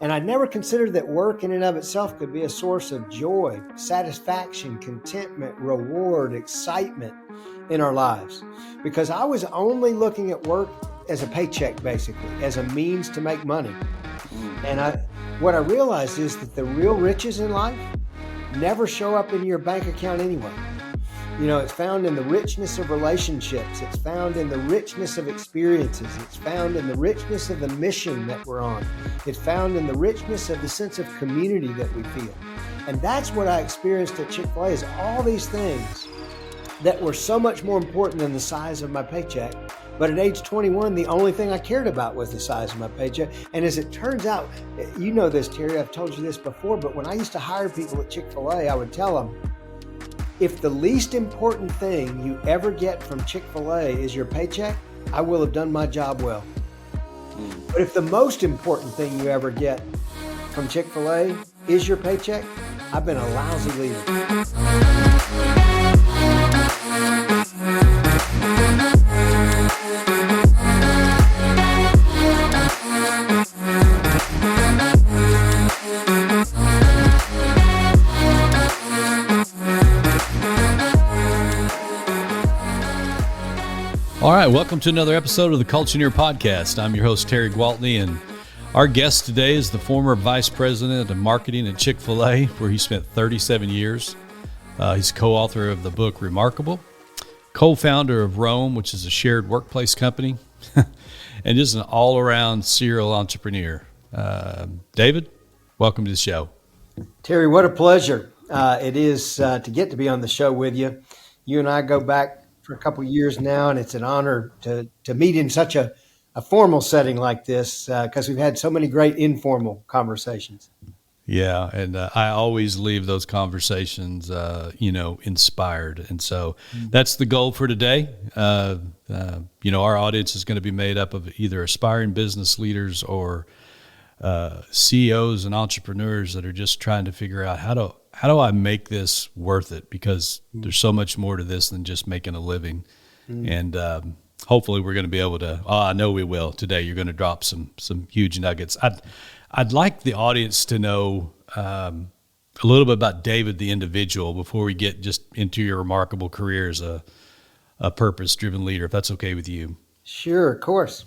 And I never considered that work in and of itself could be a source of joy, satisfaction, contentment, reward, excitement in our lives. Because I was only looking at work as a paycheck, basically, as a means to make money. And what I realized is that the real riches in life never show up in your bank account anyway. You know, it's found in the richness of relationships. It's found in the richness of experiences. It's found in the richness of the mission that we're on. It's found in the richness of the sense of community that we feel. And that's what I experienced at Chick-fil-A, is all these things that were so much more important than the size of my paycheck. But at age 21, the only thing I cared about was the size of my paycheck. And as it turns out, you know this, Terry, I've told you this before, but when I used to hire people at Chick-fil-A, I would tell them, if the least important thing you ever get from Chick-fil-A is your paycheck, I will have done my job well. But if the most important thing you ever get from Chick-fil-A is your paycheck, I've been a lousy leader. All right, welcome to another episode of the Culture-neer podcast. I'm your host, Terry Gwaltney, and our guest today is the former vice president of marketing at Chick-fil-A, where he spent 37 years. He's co-author of the book Remarkable, co-founder of Rome, which is a shared workplace company, and just an all-around serial entrepreneur. David, welcome to the show. Terry, what a pleasure it is to get to be on the show with you. You and I go back for a couple of years now, and it's an honor to meet in such a formal setting like this because we've had so many great informal conversations. Yeah, and I always leave those conversations, inspired. And so that's the goal for today. Our audience is going to be made up of either aspiring business leaders or CEOs and entrepreneurs that are just trying to figure out how do I make this worth it? Because there's so much more to this than just making a living. And hopefully we're going to be able to, I know we will today. You're going to drop some huge nuggets. I'd like the audience to know a little bit about David, the individual, before we get just into your remarkable career as a purpose-driven leader, if that's okay with you. Sure, of course.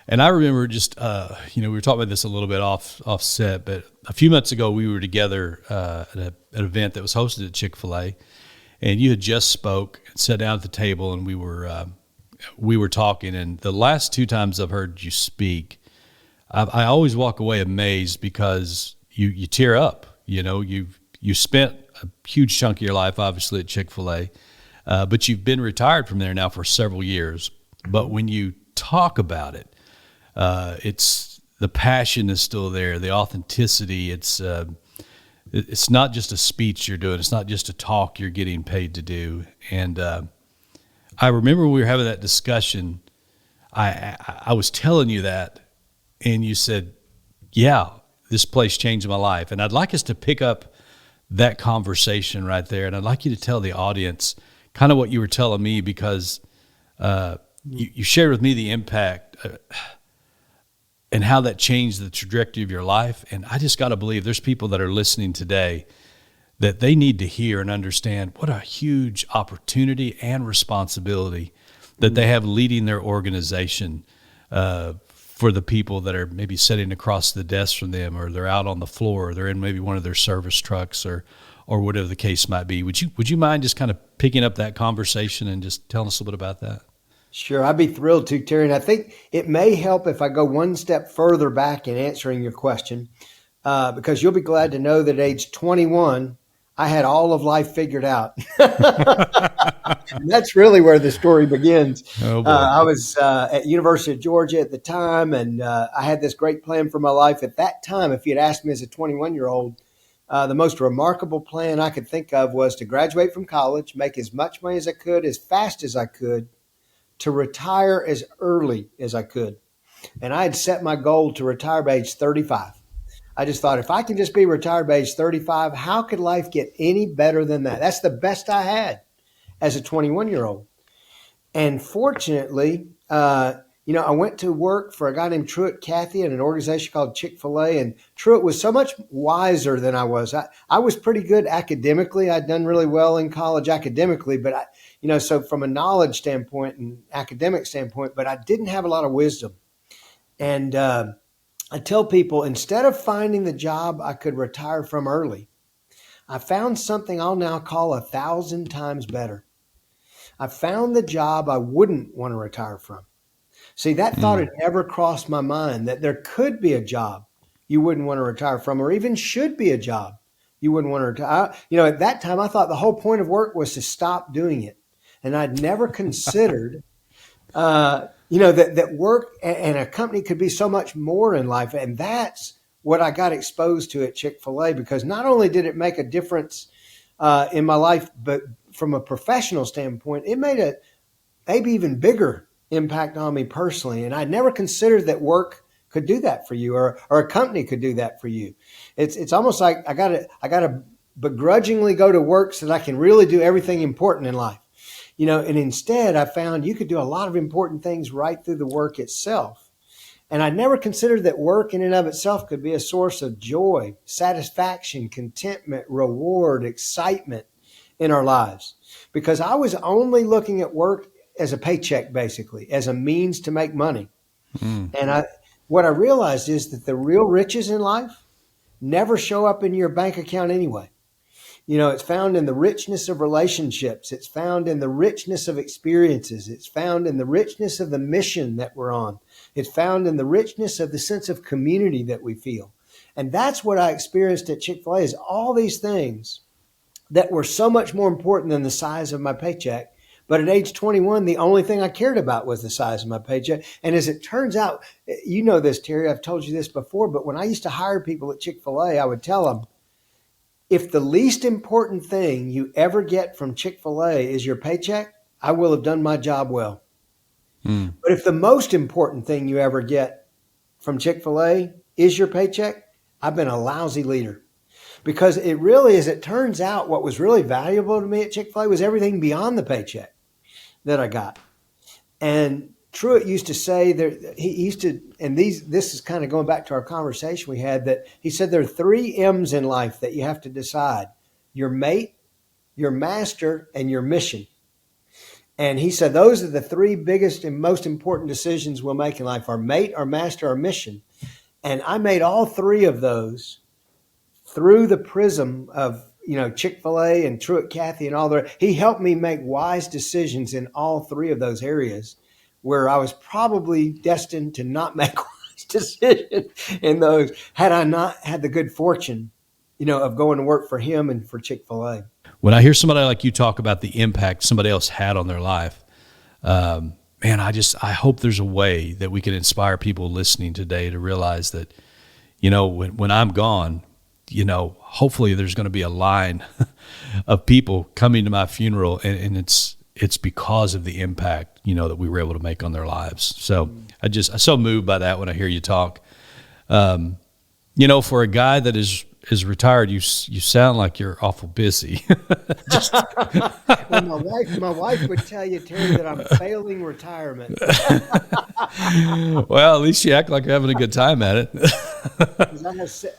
And I remember just, we were talking about this a little bit off set, but a few months ago we were together at an event that was hosted at Chick-fil-A, and you had just spoke and sat down at the table, and we were talking. And the last two times I've heard you speak, I always walk away amazed because you tear up. You know, you spent a huge chunk of your life, obviously, at Chick-fil-A, but you've been retired from there now for several years. But when you talk about it, it's the passion is still there, the authenticity. It's not just a speech you're doing. It's not just a talk you're getting paid to do. And I remember when we were having that discussion, I was telling you that, and you said, yeah, this place changed my life. And I'd like us to pick up that conversation right there. And I'd like you to tell the audience kind of what you were telling me, because you shared with me the impact and how that changed the trajectory of your life. And I just got to believe there's people that are listening today that they need to hear and understand what a huge opportunity and responsibility that they have leading their organization for the people that are maybe sitting across the desk from them, or they're out on the floor, or they're in maybe one of their service trucks, or whatever the case might be. Would you mind just kind of picking up that conversation and just telling us a little bit about that? Sure, I'd be thrilled to, Terry. And I think it may help if I go one step further back in answering your question, because you'll be glad to know that at age 21, I had all of life figured out. And that's really where the story begins. Oh, boy. I was at University of Georgia at the time, and I had this great plan for my life. At that time, if you had asked me as a 21-year-old, the most remarkable plan I could think of was to graduate from college, make as much money as I could, as fast as I could, to retire as early as I could. And I had set my goal to retire by age 35. I just thought, if I can just be retired by age 35, how could life get any better than that? That's the best I had as a 21-year-old. And fortunately, I went to work for a guy named Truett Cathy at an organization called Chick-fil-A, and Truett was so much wiser than I was. I was pretty good academically. I'd done really well in college academically, but so from a knowledge standpoint and academic standpoint, but I didn't have a lot of wisdom. And I tell people, instead of finding the job I could retire from early, I found something I'll now call 1,000 times better. I found the job I wouldn't want to retire from. See, that thought had Mm. never crossed my mind, that there could be a job you wouldn't want to retire from, or even should be a job you wouldn't want to retire. At that time, I thought the whole point of work was to stop doing it. And I'd never considered, that work and a company could be so much more in life. And that's what I got exposed to at Chick-fil-A, because not only did it make a difference in my life, but from a professional standpoint, it made a maybe even bigger impact on me personally. And I never considered that work could do that for you, or a company could do that for you. It's almost like I gotta begrudgingly go to work so that I can really do everything important in life. And instead I found you could do a lot of important things right through the work itself. And I never considered that work in and of itself could be a source of joy, satisfaction, contentment, reward, excitement in our lives. Because I was only looking at work as a paycheck, basically, as a means to make money. Mm. And what I realized is that the real riches in life never show up in your bank account anyway. It's found in the richness of relationships. It's found in the richness of experiences. It's found in the richness of the mission that we're on. It's found in the richness of the sense of community that we feel. And that's what I experienced at Chick-fil-A, is all these things that were so much more important than the size of my paycheck. But at age 21, the only thing I cared about was the size of my paycheck. And as it turns out, you know this, Terry, I've told you this before, but when I used to hire people at Chick-fil-A, I would tell them, if the least important thing you ever get from Chick-fil-A is your paycheck, I will have done my job well. Mm. But if the most important thing you ever get from Chick-fil-A is your paycheck, I've been a lousy leader. Because it really, as it turns out, what was really valuable to me at Chick-fil-A was everything beyond the paycheck that I got. And Truett used to say that he used to, and this is kind of going back to our conversation we had, that he said there are 3 M's in life that you have to decide: your mate, your master, and your mission. And he said those are the 3 biggest and most important decisions we'll make in life: our mate, our master, our mission. And I made all 3 of those through the prism of Chick-fil-A and Truett Cathy and all that. He helped me make wise decisions in all 3 of those areas, where I was probably destined to not make wise decisions in those had I not had the good fortune, of going to work for him and for Chick-fil-A. When I hear somebody like you talk about the impact somebody else had on their life, man, I hope there's a way that we can inspire people listening today to realize that, when I'm gone, hopefully there's going to be a line of people coming to my funeral, and it's because of the impact, that we were able to make on their lives. So I'm so moved by that when I hear you talk. For a guy that is retired, you sound like you're awful busy. Well, my wife would tell you, Terry, that I'm failing retirement. Well, at least you act like you're having a good time at it.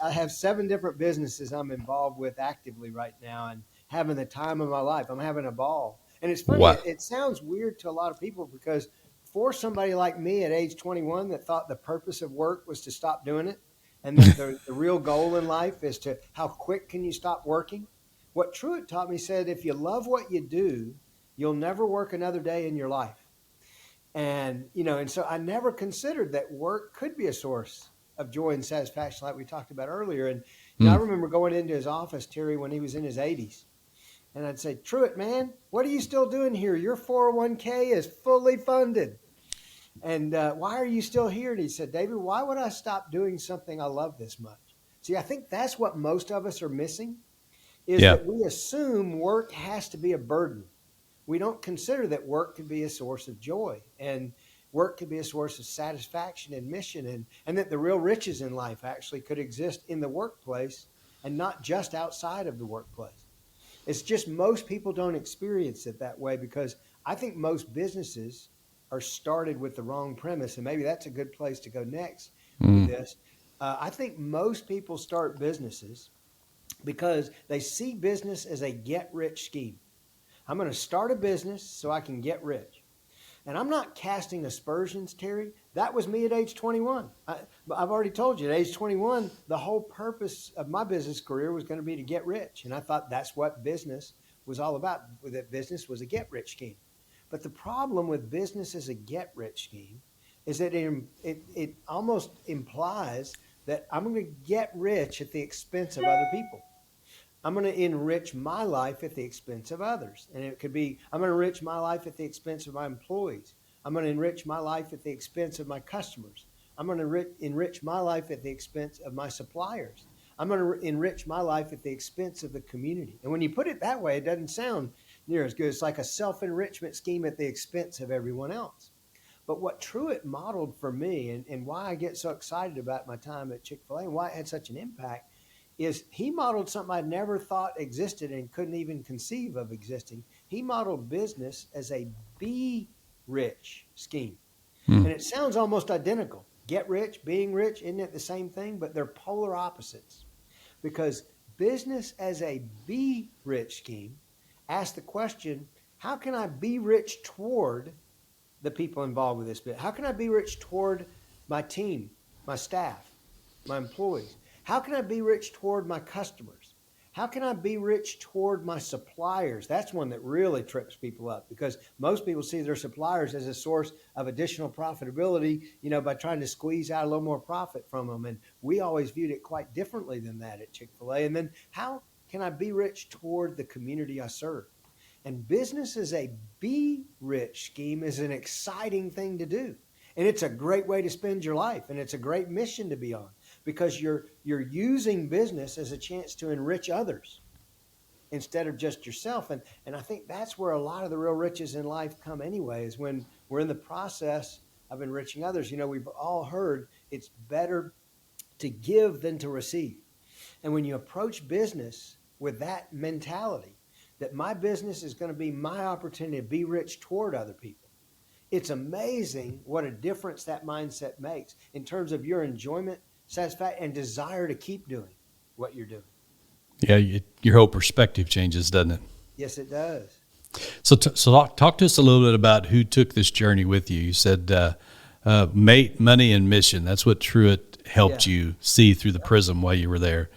I have 7 different businesses I'm involved with actively right now, and having the time of my life. I'm having a ball. And it's funny, Wow. it sounds weird to a lot of people, because for somebody like me at age 21 that thought the purpose of work was to stop doing it, and that the real goal in life is to how quick can you stop working? What Truett taught me, said, if you love what you do, you'll never work another day in your life. And so I never considered that work could be a source of joy and satisfaction, like we talked about earlier. And I remember going into his office, Terry, when he was in his 80s. And I'd say, Truett, man, what are you still doing here? Your 401k is fully funded. And why are you still here? And he said, David, why would I stop doing something I love this much? See, I think that's what most of us are missing, is Yeah. that we assume work has to be a burden. We don't consider that work could be a source of joy, and work could be a source of satisfaction and mission, and that the real riches in life actually could exist in the workplace and not just outside of the workplace. It's just most people don't experience it that way, because I think most businesses are started with the wrong premise. And maybe that's a good place to go next with Mm. this. I think most people start businesses because they see business as a get rich scheme. I'm going to start a business so I can get rich. And I'm not casting aspersions, Terry. That was me at age 21. I've already told you at age 21, the whole purpose of my business career was going to be to get rich. And I thought that's what business was all about, that business was a get rich scheme. But the problem with business as a get rich scheme is that it almost implies that I'm going to get rich at the expense of other people. I'm going to enrich my life at the expense of others. And it could be, I'm going to enrich my life at the expense of my employees. I'm going to enrich my life at the expense of my customers. I'm going to enrich my life at the expense of my suppliers. I'm going to enrich my life at the expense of the community. And when you put it that way, it doesn't sound near as good. It's like a self-enrichment scheme at the expense of everyone else. But what Truett modeled for me, and why I get so excited about my time at Chick-fil-A and why it had such an impact, is he modeled something I never thought existed and couldn't even conceive of existing. He modeled business as a be rich scheme. Mm. And it sounds almost identical. Get rich, being rich, isn't it the same thing? But they're polar opposites. Because business as a be rich scheme asks the question, how can I be rich toward the people involved with this bit? How can I be rich toward my team, my staff, my employees? How can I be rich toward my customers? How can I be rich toward my suppliers? That's one that really trips people up because most people see their suppliers as a source of additional profitability, by trying to squeeze out a little more profit from them. And we always viewed it quite differently than that at Chick-fil-A. And then how can I be rich toward the community I serve? And business as a be rich scheme is an exciting thing to do. And it's a great way to spend your life. And it's a great mission to be on because you're using business as a chance to enrich others instead of just yourself. And I think that's where a lot of the real riches in life come anyway, is when we're in the process of enriching others. We've all heard it's better to give than to receive. And when you approach business with that mentality, that my business is going to be my opportunity to be rich toward other people, it's amazing what a difference that mindset makes in terms of your enjoyment, satisfaction, and desire to keep doing what you're doing. Yeah, your whole perspective changes, doesn't it? Yes, it does. So, talk to us a little bit about who took this journey with you. You said mate, money, and mission. That's what Truett helped Yeah. you see through the prism while you were there.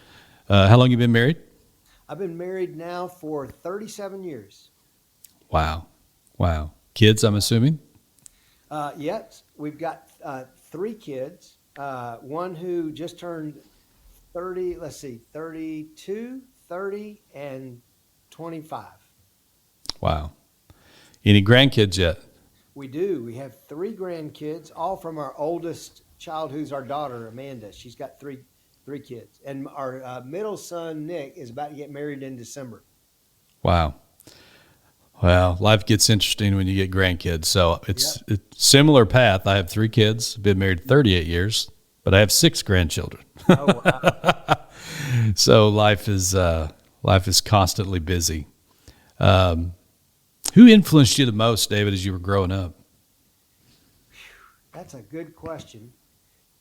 How long you been married? I've been married now for 37 years. Wow. Kids, I'm assuming? Yes, we've got 3 kids. One who just turned 30, 32, 30, and 25. Wow. Any grandkids yet? We do. We have 3 grandkids, all from our oldest child, who's our daughter, Amanda. She's got three kids. And our middle son, Nick, is about to get married in December. Wow. Well, life gets interesting when you get grandkids. So it's Yep. a similar path. I have 3 kids, been married 38 years, but I have 6 grandchildren. Oh, wow. So life is constantly busy. Who influenced you the most, David, as you were growing up? That's a good question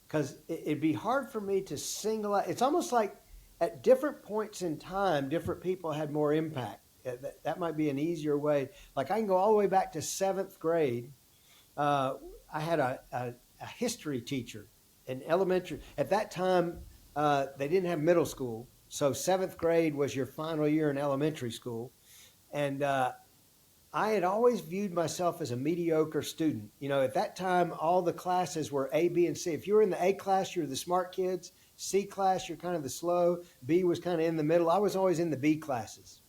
because it'd be hard for me to single out. It's almost like at different points in time, different people had more impact. That might be an easier way. Like I can go all the way back to 7th grade. I had a history teacher in elementary. At that time, they didn't have middle school. So 7th grade was your final year in elementary school. And I had always viewed myself as a mediocre student. At that time, all the classes were A, B, and C. If you were in the A class, you were the smart kids. C class, you're kind of the slow. B was kind of in the middle. I was always in the B classes.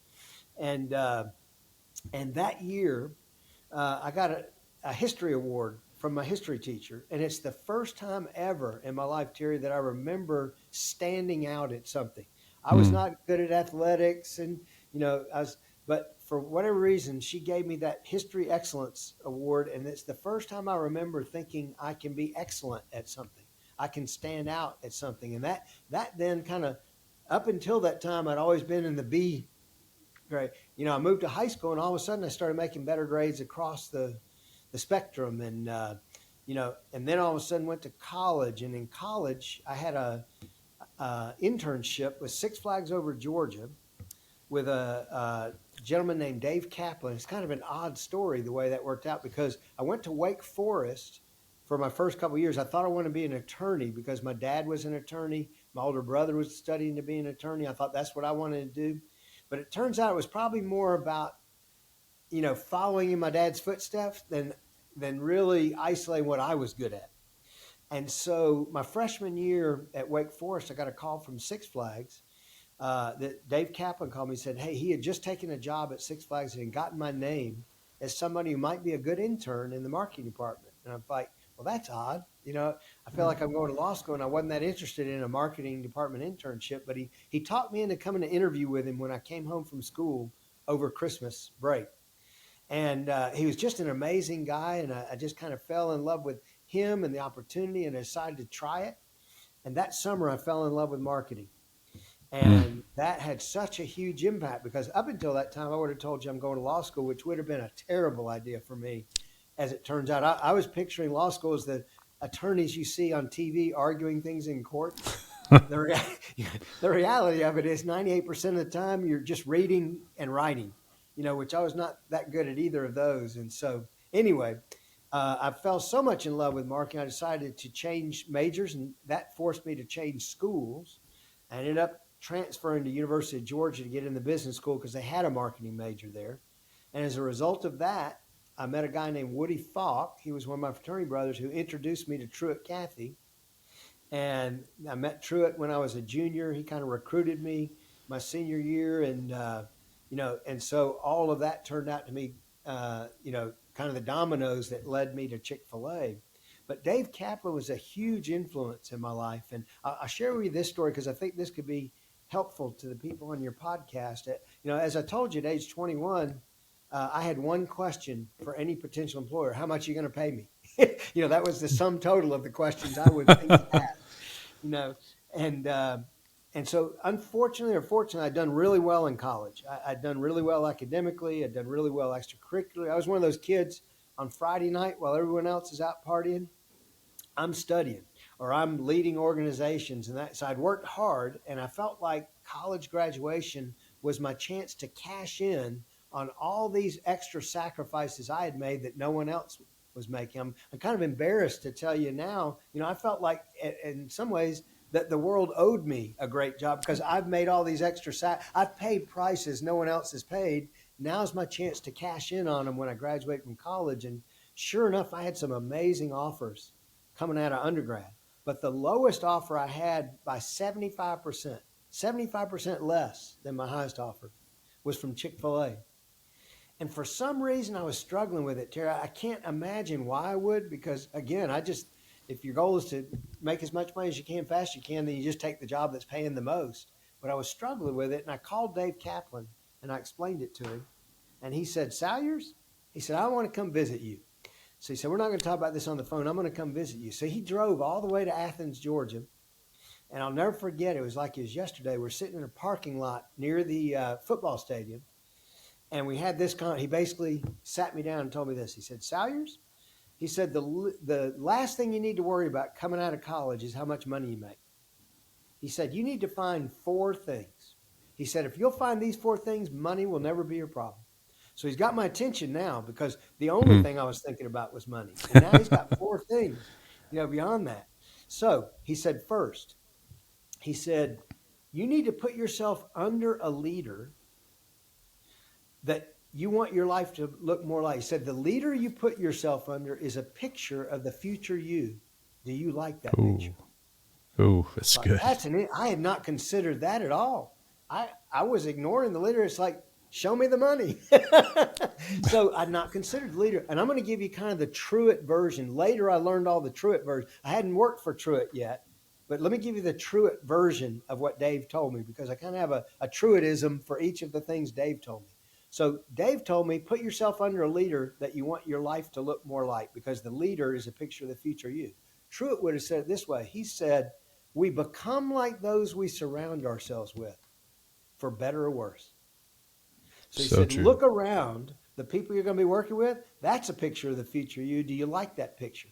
And that year, I got a history award from my history teacher. And it's the first time ever in my life, Terry, that I remember standing out at something. I was not good at athletics and, but for whatever reason, she gave me that History Excellence Award. And it's the first time I remember thinking I can be excellent at something. I can stand out at something. And that then kind of, up until that time, I'd always been in the B grade. I moved to high school and all of a sudden I started making better grades across the the spectrum. And, and then all of a sudden went to college. And in college, I had a internship with Six Flags Over Georgia with a gentleman named Dave Kaplan. It's kind of an odd story the way that worked out, because I went to Wake Forest for my first couple of years. I thought I wanted to be an attorney because my dad was an attorney. My older brother was studying to be an attorney. I thought that's what I wanted to do. But it turns out it was probably more about, following in my dad's footsteps than really isolating what I was good at. And so my freshman year at Wake Forest, I got a call from Six Flags that Dave Kaplan called me and said, hey, he had just taken a job at Six Flags and gotten my name as somebody who might be a good intern in the marketing department. And I'm like, well, that's odd. I feel like I'm going to law school and I wasn't that interested in a marketing department internship, but he talked me into coming to interview with him when I came home from school over Christmas break. And he was just an amazing guy. And I just kind of fell in love with him and the opportunity, and I decided to try it. And that summer I fell in love with marketing. And that had such a huge impact, because up until that time, I would have told you I'm going to law school, which would have been a terrible idea for me. As it turns out, I was picturing law school as the attorneys you see on TV arguing things in court. The reality of it is 98% of the time you're just reading and writing, which I was not that good at either of those. And so anyway, I fell so much in love with marketing, I decided to change majors, and that forced me to change schools. I ended up transferring to University of Georgia to get in the business school because they had a marketing major there. And as a result of that, I met a guy named Woody Falk. He was one of my fraternity brothers who introduced me to Truett Cathy. And I met Truett when I was a junior. He kind of recruited me my senior year. And, and so all of that turned out to be, kind of the dominoes that led me to Chick-fil-A. But Dave Kaplan was a huge influence in my life. And I'll share with you this story because I think this could be helpful to the people on your podcast. As I told you at age 21, I had one question for any potential employer: how much are you going to pay me? That was the sum total of the questions I would think to ask. And so unfortunately or fortunately, I'd done really well in college. I'd done really well academically. I'd done really well extracurricularly. I was one of those kids on Friday night while everyone else is out partying, I'm studying or I'm leading organizations. And so I'd worked hard, and I felt like college graduation was my chance to cash in on all these extra sacrifices I had made that no one else was making. I'm kind of embarrassed to tell you now, I felt like in some ways that the world owed me a great job because I've made all these I've paid prices no one else has paid. Now's my chance to cash in on them when I graduate from college. And sure enough, I had some amazing offers coming out of undergrad. But the lowest offer I had by 75%, 75% less than my highest offer, was from Chick-fil-A. And for some reason, I was struggling with it, Terry. I can't imagine why I would, because again, if your goal is to make as much money as you can fast as you can, then you just take the job that's paying the most. But I was struggling with it, and I called Dave Kaplan and I explained it to him. And he said, Salyers, he said, I want to come visit you. So he said, we're not going to talk about this on the phone. I'm going to come visit you. So he drove all the way to Athens, Georgia. And I'll never forget, it was like it was yesterday. We're sitting in a parking lot near the football stadium. And we had this he basically sat me down and told me this. He said, Salyers, he said, the last thing you need to worry about coming out of college is how much money you make. He said, you need to find 4 things. He said, if you'll find these 4 things, money will never be your problem. So he's got my attention now because the only thing I was thinking about was money. And now he's got 4 things, beyond that. So he said, first, he said, you need to put yourself under a leader that you want your life to look more like. He said, the leader you put yourself under is a picture of the future you. Do you like that picture? Oh, that's good. I had not considered that at all. I was ignoring the leader. It's like, show me the money. So I'd not considered the leader. And I'm going to give you kind of the Truett version. Later, I learned all the Truett version. I hadn't worked for Truett yet, but let me give you the Truett version of what Dave told me, because I kind of have a Truettism for each of the things Dave told me. So Dave told me, put yourself under a leader that you want your life to look more like, because the leader is a picture of the future you. Truett would have said it this way. He said, we become like those we surround ourselves with, for better or worse. So he said, true. Look around The people you're going to be working with, that's a picture of the future you. Do you like that picture?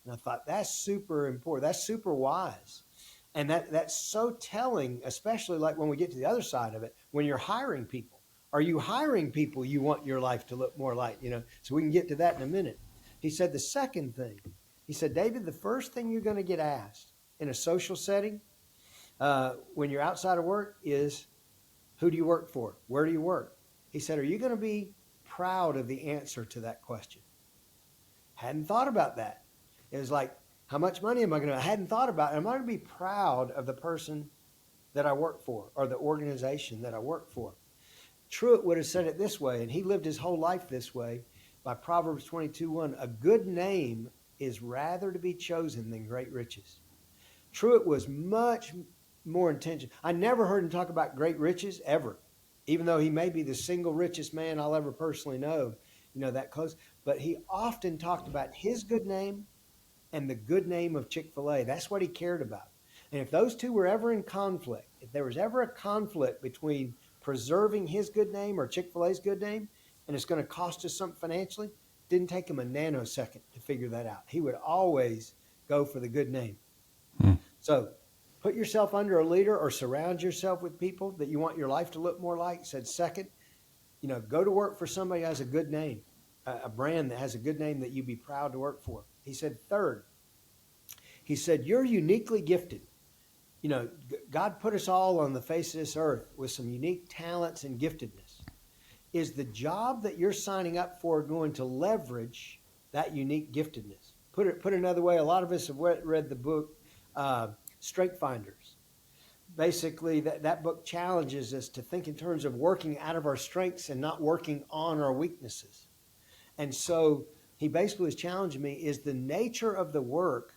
And I thought that's super important. That's super wise. And that's so telling, especially like when we get to the other side of it, when you're hiring people. Are you hiring people you want your life to look more like, So we can get to that in a minute. He said the second thing, he said, David, the first thing you're going to get asked in a social setting when you're outside of work is, who do you work for? Where do you work? He said, are you going to be proud of the answer to that question? Hadn't thought about that. It was like, how much money am I going to? I hadn't thought about it. Am I going to be proud of the person that I work for or the organization that I work for? Truett would have said it this way, and he lived his whole life this way by Proverbs 22:1. A good name is rather to be chosen than great riches. Truett was much more intentional. I never heard him talk about great riches ever, even though he may be the single richest man I'll ever personally know, that close. But he often talked about his good name and the good name of Chick-fil-A. That's what he cared about. And if those two were ever in conflict, if there was ever a conflict between preserving his good name or Chick-fil-A's good name, and it's going to cost us something financially, didn't take him a nanosecond to figure that out. He would always go for the good name. So put yourself under a leader or surround yourself with people that you want your life to look more like. He said second, go to work for somebody who has a good name, a brand that has a good name that you'd be proud to work for. He said third, he said, you're uniquely gifted. God put us all on the face of this earth with some unique talents and giftedness. Is the job that you're signing up for going to leverage that unique giftedness? Put another way, a lot of us have read the book Strength Finders. Basically, that book challenges us to think in terms of working out of our strengths and not working on our weaknesses. And so he basically was challenging me, is the nature of the work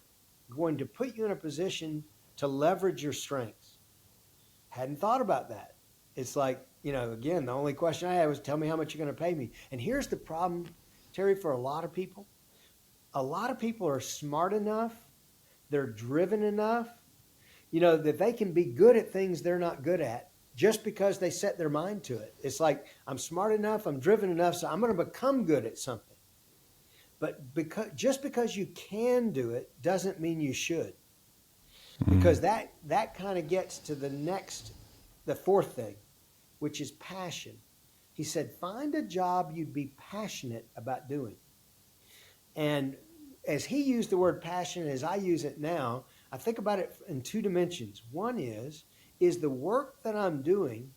going to put you in a position to leverage your strengths? Hadn't thought about that. It's like, again, the only question I had was, tell me how much you're going to pay me. And here's the problem, Terry, for a lot of people. A lot of people are smart enough, they're driven enough, that they can be good at things they're not good at just because they set their mind to it. It's like, I'm smart enough, I'm driven enough, so I'm going to become good at something. But just because you can do it doesn't mean you should. Because that kind of gets to the fourth thing, which is passion. He said, find a job you'd be passionate about doing. And as he used the word passion, as I use it now, I think about it in two dimensions. One is the work that I'm doing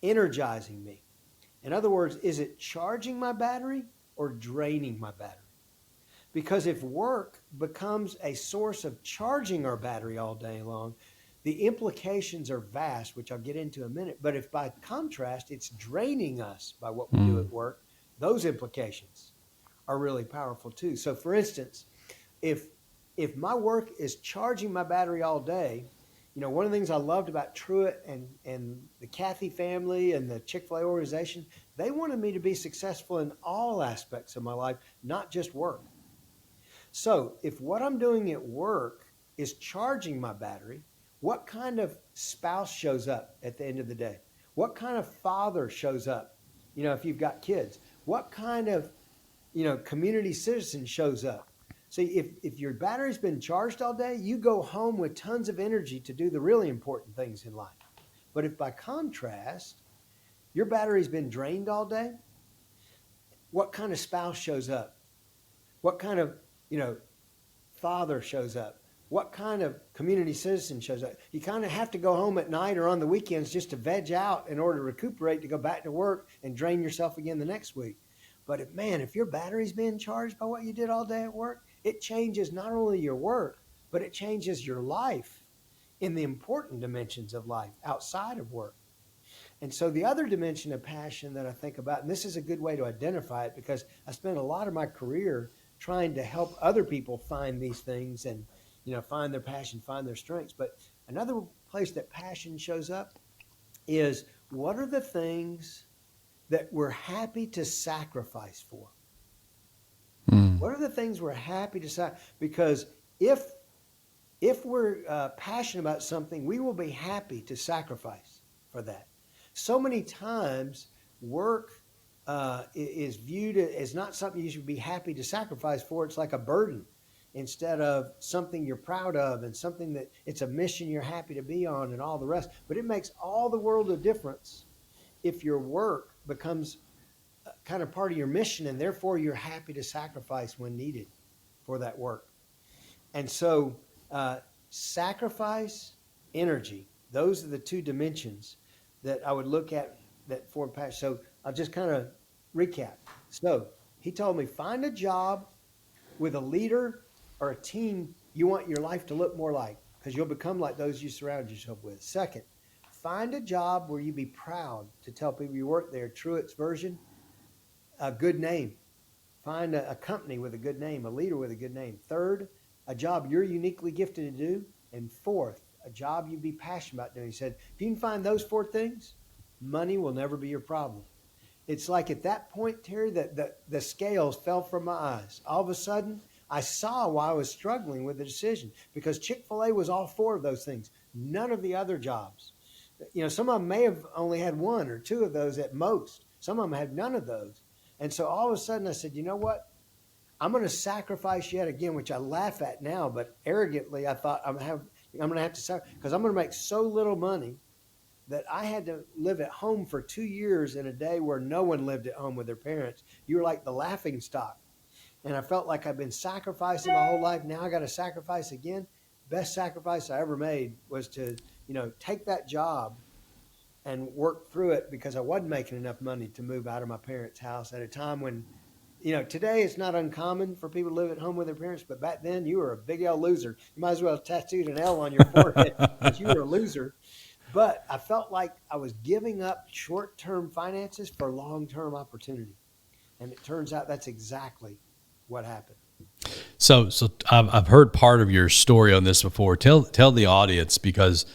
energizing me? In other words, is it charging my battery or draining my battery? Because if work becomes a source of charging our battery all day long, the implications are vast, which I'll get into in a minute. But if by contrast, it's draining us by what we do at work, those implications are really powerful too. So for instance, if my work is charging my battery all day, one of the things I loved about Truett and the Cathy family and the Chick-fil-A organization, they wanted me to be successful in all aspects of my life, not just work. So if what I'm doing at work is charging my battery, what kind of spouse shows up at the end of the day? What kind of father shows up? If you've got kids, what kind of, community citizen shows up? See, if your battery's been charged all day, you go home with tons of energy to do the really important things in life. But if by contrast, your battery's been drained all day, what kind of spouse shows up? What kind of, father shows up? What kind of community citizen shows up? You kind of have to go home at night or on the weekends just to veg out in order to recuperate, to go back to work and drain yourself again the next week. But if your battery's being charged by what you did all day at work, it changes not only your work, but it changes your life in the important dimensions of life outside of work. And so the other dimension of passion that I think about, and this is a good way to identify it because I spent a lot of my career trying to help other people find these things and, find their passion, find their strengths. But another place that passion shows up is, what are the things that we're happy to sacrifice for? What are the things we're happy to sacrifice? Because if we're passionate about something, we will be happy to sacrifice for that. So many times work is viewed as not something you should be happy to sacrifice for. It's like a burden instead of something you're proud of and something that it's a mission you're happy to be on and all the rest. But it makes all the world of difference if your work becomes kind of part of your mission and therefore you're happy to sacrifice when needed for that work. And so, sacrifice, energy, those are the two dimensions that I would look at that form passion. So I'll just kind of recap. So he told me, find a job with a leader or a team you want your life to look more like, because you'll become like those you surround yourself with. Second, find a job where you be proud to tell people you work there. Truett's version, a good name. Find a company with a good name, a leader with a good name. Third, a job you're uniquely gifted to do. And fourth, a job you'd be passionate about doing. He said, if you can find those four things, money will never be your problem. It's like at that point, Terry, that the scales fell from my eyes. All of a sudden, I saw why I was struggling with the decision, because Chick-fil-A was all four of those things. None of the other jobs. You know, some of them may have only had one or two of those at most. Some of them had none of those. And so all of a sudden I said, you know what? I'm going to sacrifice yet again, which I laugh at now, but arrogantly I thought I'm going to have to sacrifice, because I'm going to make so little money that I had to live at home for 2 years in a day where no one lived at home with their parents. You were like the laughing stock. And I felt like I've been sacrificing my whole life. Now I got to sacrifice again. Best sacrifice I ever made was to, take that job and work through it, because I wasn't making enough money to move out of my parents' house at a time when, today it's not uncommon for people to live at home with their parents, but back then you were a big L loser. You might as well have tattooed an L on your forehead because you were a loser. But I felt like I was giving up short-term finances for long-term opportunity. And it turns out that's exactly what happened. So I've heard part of your story on this before. Tell the audience, because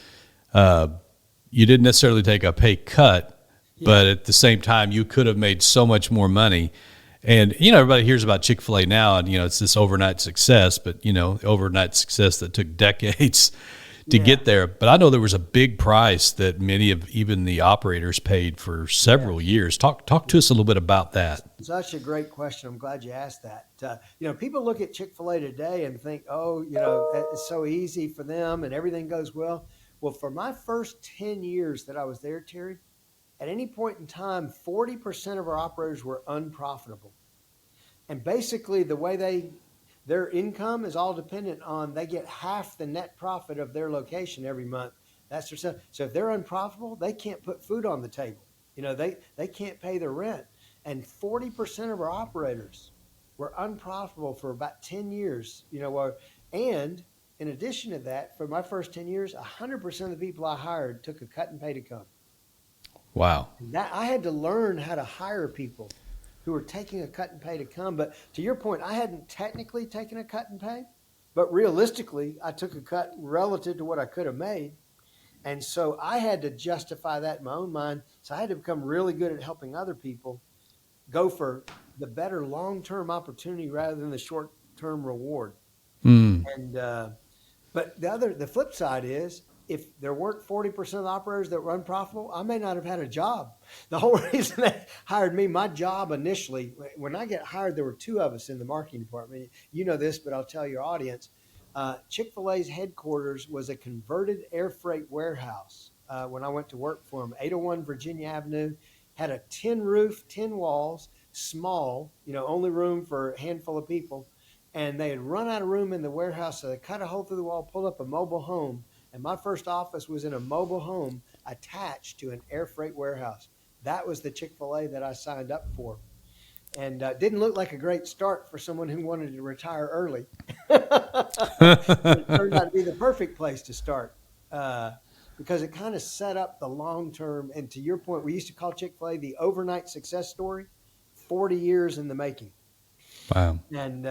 you didn't necessarily take a pay cut, but at the same time, you could have made so much more money. And, everybody hears about Chick-fil-A now, and, it's this overnight success, but, overnight success that took decades to get there. But I know there was a big price that many of even the operators paid for several years. Talk to us a little bit about that. Such a great question. I'm glad you asked that. People look at Chick-fil-A today and think, it's so easy for them and everything goes well. Well, for my first 10 years that I was there, Terry, at any point in time, 40% of our operators were unprofitable. And basically the way their income is all dependent on, they get half the net profit of their location every month. That's their stuff. So if they're unprofitable, they can't put food on the table. They can't pay their rent. And 40% of our operators were unprofitable for about 10 years, and in addition to that, for my first 10 years, 100% of the people I hired took a cut and pay to come. Wow. And that I had to learn how to hire people who were taking a cut and pay to come. But to your point, I hadn't technically taken a cut and pay, but realistically, I took a cut relative to what I could have made. And so I had to justify that in my own mind. So I had to become really good at helping other people go for the better long-term opportunity rather than the short-term reward. And but the flip side is, if there weren't 40% of the operators that were unprofitable, I may not have had a job. The whole reason they hired me, my job initially, when I get hired, there were two of us in the marketing department. You know this, but I'll tell your audience. Chick-fil-A's headquarters was a converted air freight warehouse when I went to work for them. 801 Virginia Avenue, had a tin roof, tin walls, small, only room for a handful of people. And they had run out of room in the warehouse, so they cut a hole through the wall, pulled up a mobile home. And my first office was in a mobile home attached to an air freight warehouse. That was the Chick-fil-A that I signed up for. And didn't look like a great start for someone who wanted to retire early. It turned out to be the perfect place to start because it kind of set up the long-term. And to your point, we used to call Chick-fil-A the overnight success story, 40 years in the making. Wow. And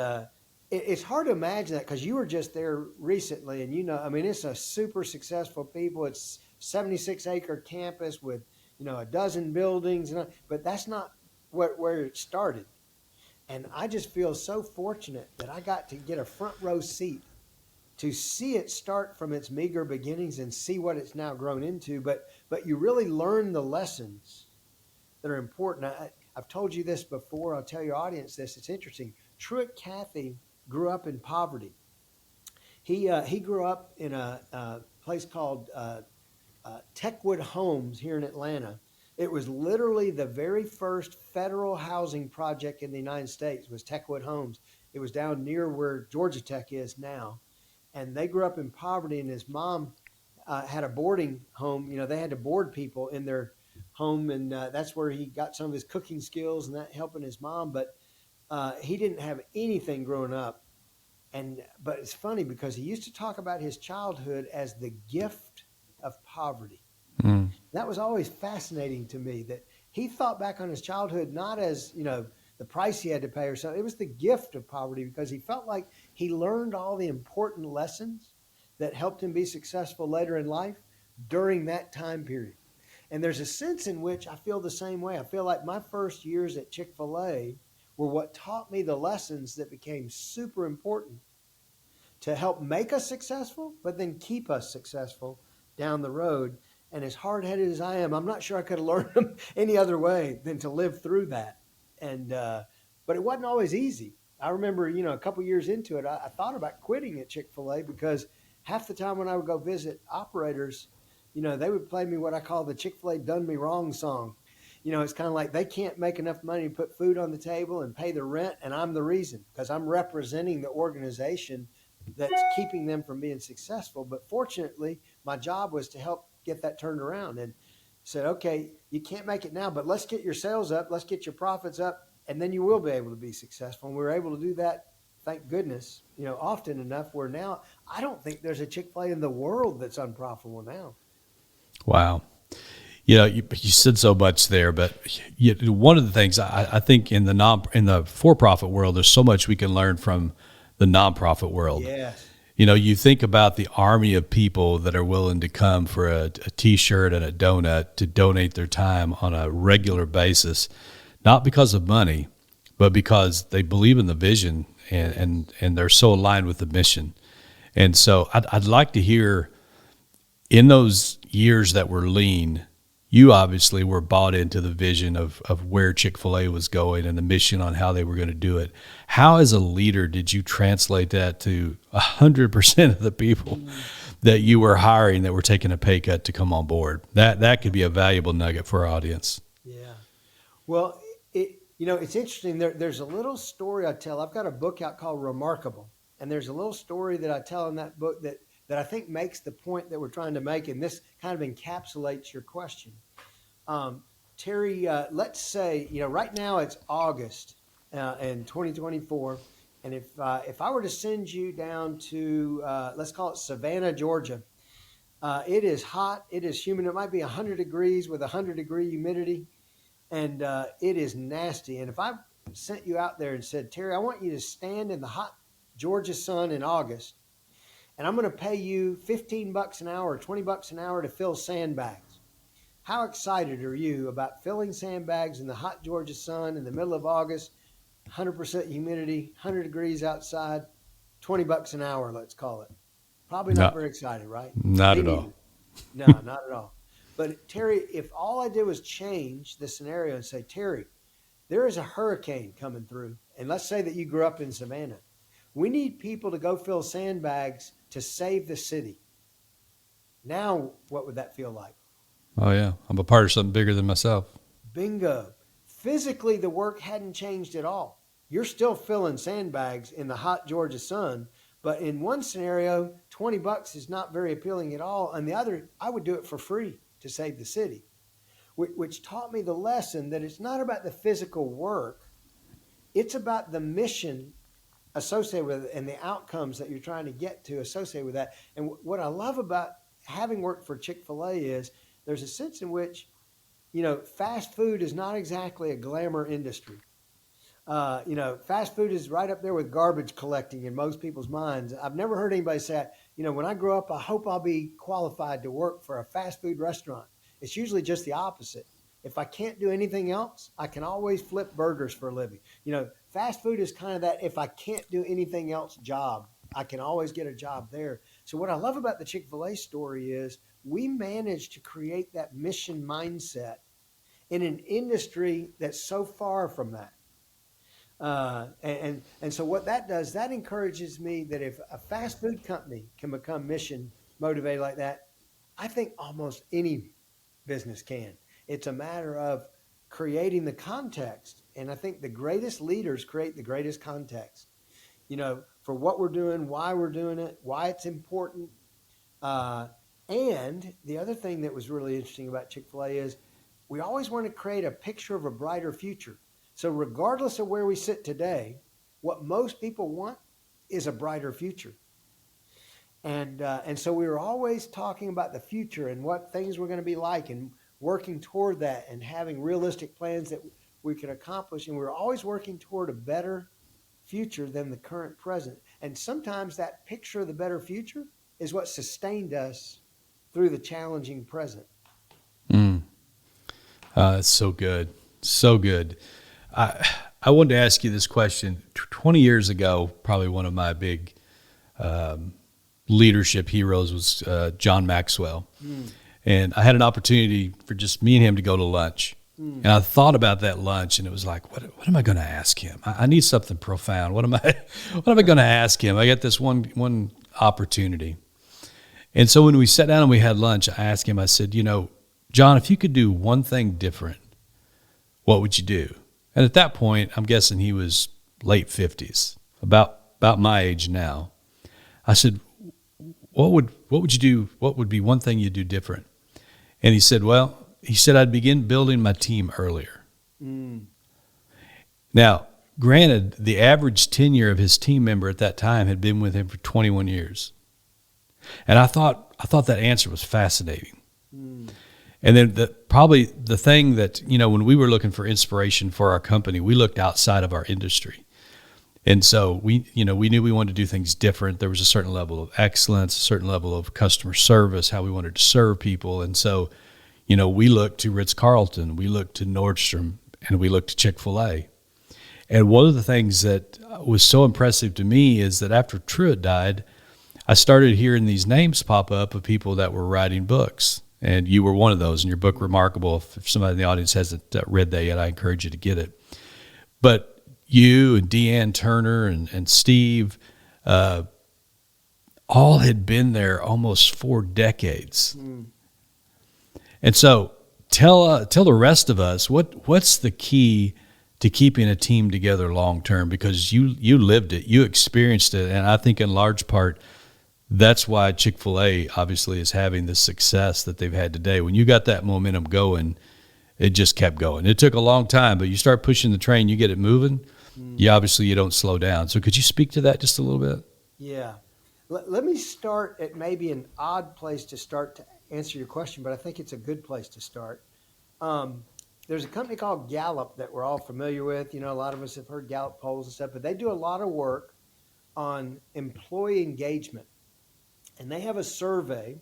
it's hard to imagine that, because you were just there recently, and it's a super successful people. It's 76-acre campus with, a dozen buildings, but that's not where it started. And I just feel so fortunate that I got to get a front row seat to see it start from its meager beginnings and see what it's now grown into. But you really learn the lessons that are important. I've told you this before. I'll tell your audience this. It's interesting. Truett Cathy grew up in poverty. He grew up in a place called Techwood Homes here in Atlanta. It was literally the very first federal housing project in the United States was Techwood Homes. It was down near where Georgia Tech is now, and they grew up in poverty. And his mom had a boarding home. They had to board people in their home, and that's where he got some of his cooking skills and that helping his mom. But he didn't have anything growing up. But it's funny because he used to talk about his childhood as the gift of poverty. Mm. That was always fascinating to me that he thought back on his childhood not as, the price he had to pay or something. It was the gift of poverty because he felt like he learned all the important lessons that helped him be successful later in life during that time period. And there's a sense in which I feel the same way. I feel like my first years at Chick-fil-A were what taught me the lessons that became super important to help make us successful, but then keep us successful down the road. And as hard-headed as I am, I'm not sure I could have learned them any other way than to live through that. And but it wasn't always easy. I remember, a couple years into it, I thought about quitting at Chick-fil-A because half the time when I would go visit operators, they would play me what I call the Chick-fil-A "Done Me Wrong" song. It's kind of like they can't make enough money to put food on the table and pay the rent, and I'm the reason because I'm representing the organization that's keeping them from being successful. But fortunately, my job was to help get that turned around and said, okay, you can't make it now, but let's get your sales up, let's get your profits up, and then you will be able to be successful. And we were able to do that, thank goodness, often enough where now I don't think there's a Chick-fil-A in the world that's unprofitable now. Wow. You said so much there, but one of the things I think in the for-profit world, there's so much we can learn from the nonprofit world. Yes. You think about the army of people that are willing to come for a T-shirt and a donut to donate their time on a regular basis, not because of money, but because they believe in the vision and they're so aligned with the mission. And so I'd like to hear, in those years that were lean, you obviously were bought into the vision of where Chick-fil-A was going and the mission on how they were going to do it. How, as a leader, did you translate that to 100% of the people that you were hiring that were taking a pay cut to come on board? That could be a valuable nugget for our audience. Yeah. Well, it's interesting. There's a little story I tell. I've got a book out called Remarkable, and there's a little story that I tell in that book that I think makes the point that we're trying to make, and this kind of encapsulates your question. Terry, let's say, right now it's August in 2024, and if I were to send you down to, let's call it Savannah, Georgia, it is hot, it is humid, it might be 100 degrees with 100-degree humidity, and it is nasty. And if I sent you out there and said, Terry, I want you to stand in the hot Georgia sun in August, and I'm going to pay you $15 an hour or $20 an hour to fill sandbags. How excited are you about filling sandbags in the hot Georgia sun in the middle of August, 100% humidity, 100 degrees outside, $20 an hour, let's call it? Probably not very excited, right? Not at all. No, not at all. But Terry, if all I did was change the scenario and say, Terry, there is a hurricane coming through, and let's say that you grew up in Savannah. We need people to go fill sandbags to save the city. Now, what would that feel like? Oh, yeah. I'm a part of something bigger than myself. Bingo. Physically, the work hadn't changed at all. You're still filling sandbags in the hot Georgia sun, but in one scenario, $20 is not very appealing at all. And the other, I would do it for free to save the city, which taught me the lesson that it's not about the physical work. It's about the mission associated with it and the outcomes that you're trying to get to associated with that. And what I love about having worked for Chick-fil-A is there's a sense in which, fast food is not exactly a glamour industry. Fast food is right up there with garbage collecting in most people's minds. I've never heard anybody say, when I grow up, I hope I'll be qualified to work for a fast food restaurant. It's usually just the opposite. If I can't do anything else, I can always flip burgers for a living. Fast food is kind of that if I can't do anything else job, I can always get a job there. So what I love about the Chick-fil-A story is we managed to create that mission mindset in an industry that's so far from that. And so what that does, that encourages me that if a fast food company can become mission motivated like that, I think almost any business can. It's a matter of creating the context. And I think the greatest leaders create the greatest context, for what we're doing, why we're doing it, why it's important. Uh, and the other thing that was really interesting about Chick-fil-A is we always want to create a picture of a brighter future. So regardless of where we sit today, what most people want is a brighter future. And so we were always talking about the future and what things were going to be like and working toward that and having realistic plans that we could accomplish. And we were always working toward a better future than the current present. And sometimes that picture of the better future is what sustained us through the challenging present. Mm. It's so good. So good. I wanted to ask you this question. 20 years ago, probably one of my big leadership heroes was John Maxwell. Mm. And I had an opportunity for just me and him to go to lunch. Mm. And I thought about that lunch, and it was like, what am I going to ask him? I need something profound. What am I going to ask him? I got this one opportunity. And so when we sat down and we had lunch, I asked him, I said, John, if you could do one thing different, what would you do? And at that point, I'm guessing he was late 50s, about my age now. I said, what would you do? What would be one thing you'd do different? And he said, I'd begin building my team earlier. Mm. Now, granted, the average tenure of his team member at that time had been with him for 21 years. And I thought that answer was fascinating. Mm. And then probably the thing that, when we were looking for inspiration for our company, we looked outside of our industry. And so we knew we wanted to do things different. There was a certain level of excellence, a certain level of customer service, how we wanted to serve people. And so, we looked to Ritz-Carlton, we looked to Nordstrom, and we looked to Chick-fil-A. And one of the things that was so impressive to me is that after Truett died, I started hearing these names pop up of people that were writing books. And you were one of those, and your book, Remarkable. If somebody in the audience hasn't read that yet, I encourage you to get it. But you and Deanne Turner and Steve all had been there almost 4 decades. Mm. And so tell the rest of us, what's the key to keeping a team together long term? Because you lived it, you experienced it, and I think in large part that's why Chick-fil-A obviously is having the success that they've had today. When you got that momentum going, it just kept going. It took a long time, but you start pushing the train, you get it moving, you don't slow down. So could you speak to that just a little bit? Yeah. Let me start at maybe an odd place to start to answer your question, but I think it's a good place to start. There's a company called Gallup that we're all familiar with. A lot of us have heard Gallup polls and stuff, but they do a lot of work on employee engagement. And they have a survey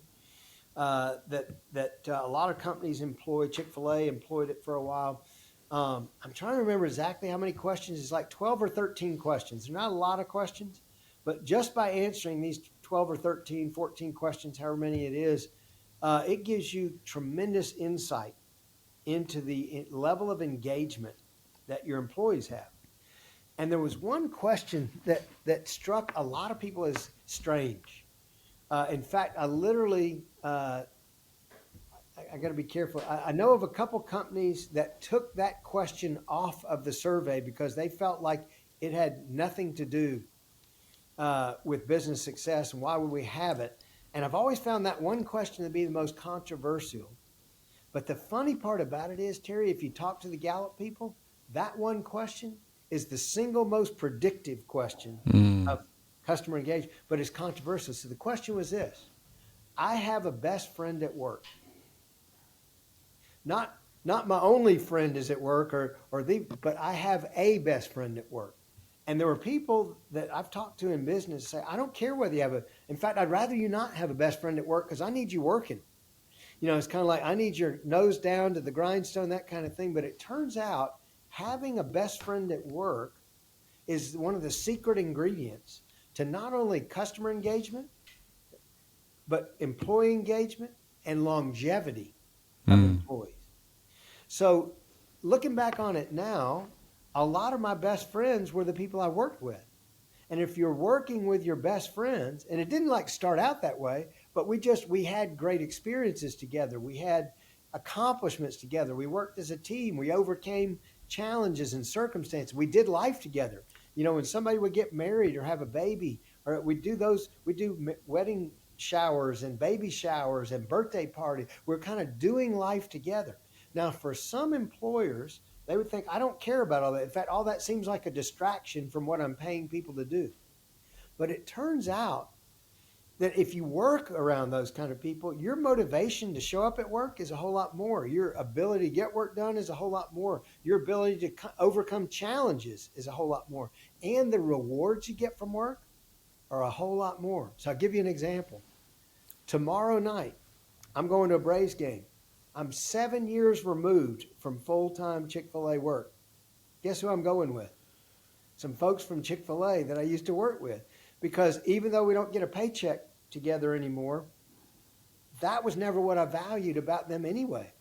that a lot of companies employ. Chick-fil-A employed it for a while. I'm trying to remember exactly how many questions. It's like 12 or 13 questions. They're not a lot of questions, but just by answering these 12 or 13, 14 questions, however many it is, it gives you tremendous insight into the level of engagement that your employees have. And there was one question that struck a lot of people as strange. In fact, I literally, I got to be careful. I know of a couple companies that took that question off of the survey because they felt like it had nothing to do with business success and why would we have it. And I've always found that one question to be the most controversial. But the funny part about it is, Terry, if you talk to the Gallup people, that one question is the single most predictive question of customer engagement, but it's controversial. So the question was this: I have a best friend at work. Not my only friend is at work but I have a best friend at work. And there were people that I've talked to in business say, I don't care whether you have in fact, I'd rather you not have a best friend at work because I need you working. It's kind of like I need your nose down to the grindstone, that kind of thing. But it turns out having a best friend at work is one of the secret ingredients to not only customer engagement, but employee engagement and longevity of employees. So looking back on it now, a lot of my best friends were the people I worked with. And if you're working with your best friends, and it didn't like start out that way, but we had great experiences together. We had accomplishments together. We worked as a team. We overcame challenges and circumstances. We did life together. When somebody would get married or have a baby, or we do wedding showers and baby showers and birthday parties. We're kind of doing life together. Now, for some employers, they would think, I don't care about all that. In fact, all that seems like a distraction from what I'm paying people to do. But it turns out that if you work around those kind of people, your motivation to show up at work is a whole lot more. Your ability to get work done is a whole lot more. Your ability to overcome challenges is a whole lot more. And the rewards you get from work are a whole lot more. So I'll give you an example. Tomorrow night, I'm going to a Braves game. I'm 7 years removed from full-time Chick-fil-A work. Guess who I'm going with? Some folks from Chick-fil-A that I used to work with. Because even though we don't get a paycheck together anymore, that was never what I valued about them anyway.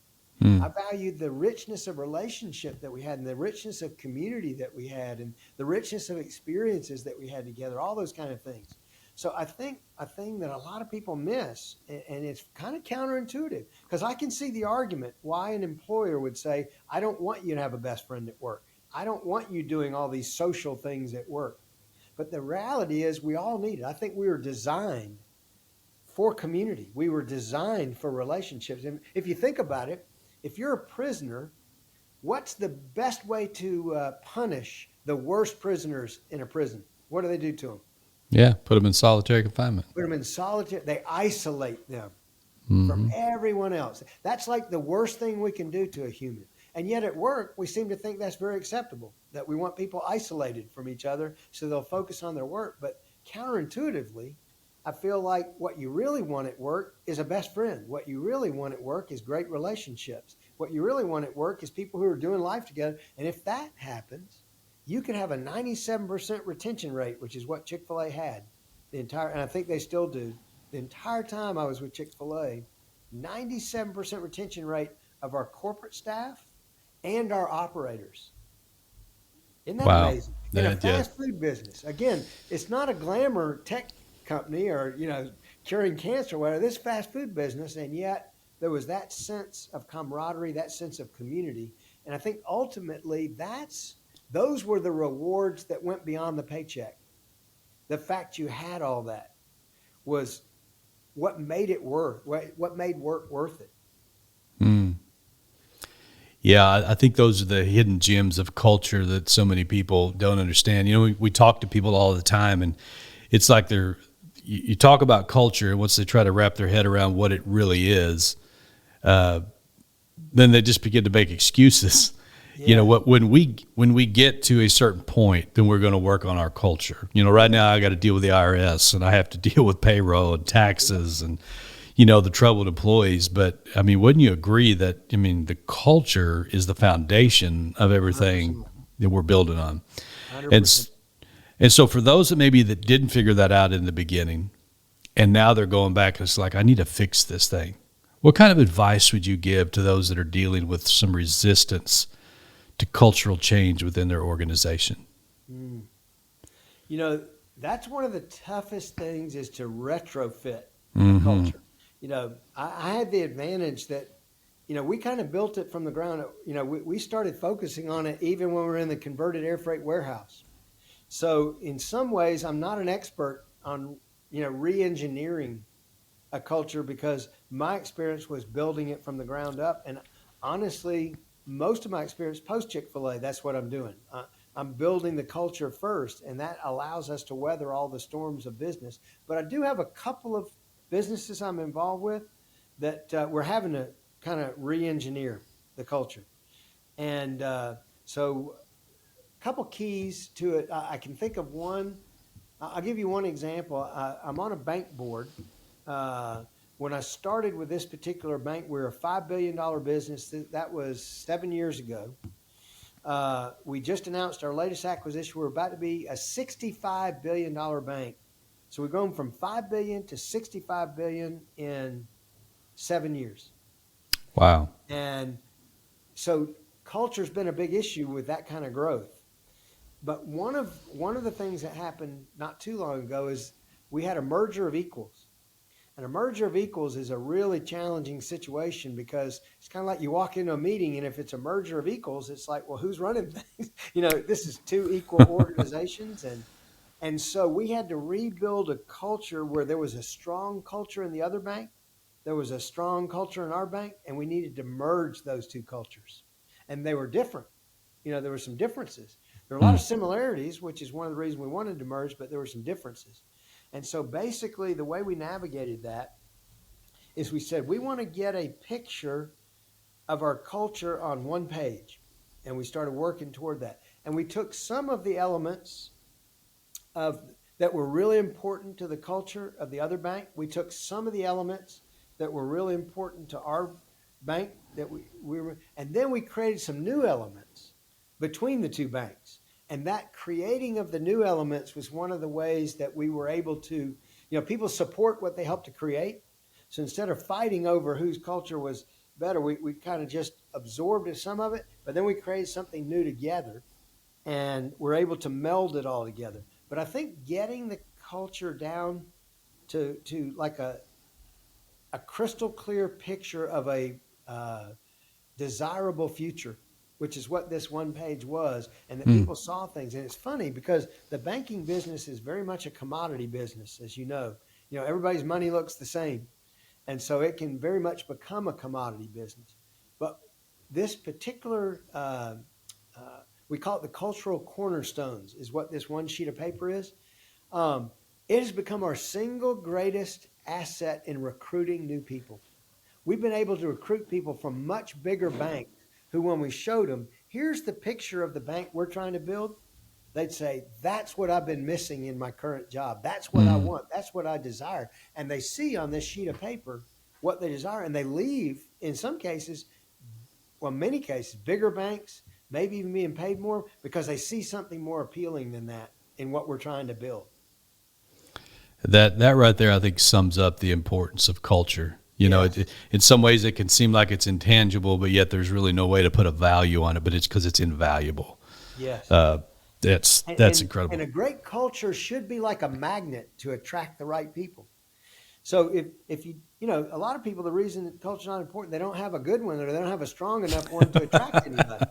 I valued the richness of relationship that we had and the richness of community that we had and the richness of experiences that we had together, all those kind of things. So I think a thing that a lot of people miss, and it's kind of counterintuitive, because I can see the argument why an employer would say, I don't want you to have a best friend at work. I don't want you doing all these social things at work. But the reality is we all need it. I think we were designed for community. We were designed for relationships. And if you think about it, if you're a prisoner, what's the best way to punish the worst prisoners in a prison? What do they do to them? Yeah, put them in solitary confinement. Put them in solitary. They isolate them from Hmm. everyone else. That's like the worst thing we can do to a human. And yet at work, we seem to think that's very acceptable, that we want people isolated from each other so they'll focus on their work. But counterintuitively, I feel like what you really want at work is a best friend. What you really want at work is great relationships. What you really want at work is people who are doing life together. And if that happens, you can have a 97% retention rate, which is what Chick-fil-A had and I think they still do. The entire time I was with Chick-fil-A, 97% retention rate of our corporate staff and our operators. Isn't that Wow. amazing? In a Yeah. fast food business, again, it's not a glamour tech company or curing cancer or whatever. This fast food business, and yet there was that sense of camaraderie, that sense of community, and I think ultimately those were the rewards that went beyond the paycheck. The fact you had all that was what made what made work worth it. Mm. Yeah, I think those are the hidden gems of culture that so many people don't understand. We talk to people all the time, and it's like you talk about culture, and once they try to wrap their head around what it really is, then they just begin to make excuses. Yeah. When we get to a certain point, then we're going to work on our culture. Right now I got to deal with the IRS, and I have to deal with payroll and taxes and the troubled employees. But I mean, wouldn't you agree that the culture is the foundation of everything 100%. that we're building on? And 100%. and so for those that didn't figure that out in the beginning, and now they're going back, it's like, I need to fix this thing. What kind of advice would you give to those that are dealing with some resistance to cultural change within their organization? Mm. That's one of the toughest things is to retrofit a Mm-hmm. culture. I had the advantage that, we kind of built it from the ground up. We started focusing on it even when we were in the converted air freight warehouse. So in some ways, I'm not an expert on, re-engineering a culture because my experience was building it from the ground up. And honestly, most of my experience post Chick-fil-A, that's what I'm doing. I'm building the culture first, and that allows us to weather all the storms of business. But I do have a couple of businesses I'm involved with that we're having to kind of re-engineer the culture. And so a couple keys to it. I can think of one. I'll give you one example. I'm on a bank board. When I started with this particular bank, we were a $5 billion business. That was 7 years ago. We just announced our latest acquisition. We're about to be a $65 billion bank. So we've grown from 5 billion to 65 billion in 7 years. Wow. And So culture's been a big issue with that kind of growth. But one of the things that happened not too long ago is we had a merger of equals. And a merger of equals is a really challenging situation because it's kind of like you walk into a meeting, and if it's a merger of equals, it's like, well, who's running things? This is two equal organizations, and so we had to rebuild a culture where there was a strong culture in the other bank, there was a strong culture in our bank, and we needed to merge those two cultures. And they were different. There were some differences. There were a lot of Mm. similarities, which is one of the reasons we wanted to merge, but there were some differences. And so basically, the way we navigated that is we said we want to get a picture of our culture on one page. And we started working toward that. And we took some of the elements of that were really important to the culture of the other bank. We took some of the elements that were really important to our bank that we were, and then we created some new elements between the two banks. And that creating of the new elements was one of the ways that we were able to, people support what they helped to create. So instead of fighting over whose culture was better, we kind of just absorbed some of it, but then we created something new together and we're able to meld it all together. But I think getting the culture down to like a crystal clear picture of a desirable future, which is what this one page was, and that Mm. people saw things. And it's funny because the banking business is very much a commodity business, as you know. Everybody's money looks the same. And so it can very much become a commodity business. But this particular, we call it the cultural cornerstones, is what this one sheet of paper is. It has become our single greatest asset in recruiting new people. We've been able to recruit people from much bigger banks who, when we showed them, here's the picture of the bank we're trying to build, they'd say, that's what I've been missing in my current job. That's what I Mm. want. That's what I desire. And they see on this sheet of paper what they desire, and they leave, in some cases, well, many cases, bigger banks, maybe even being paid more because they see something more appealing than that in what we're trying to build. That right there, I think, sums up the importance of culture. Yes. In some ways, it can seem like it's intangible, but yet there's really no way to put a value on it. But it's because it's invaluable. Yes. Uh, that's And incredible. a great culture should be like a magnet to attract the right people. So if a lot of people, the reason that culture is not important, they don't have a good one or they don't have a strong enough one to attract anybody.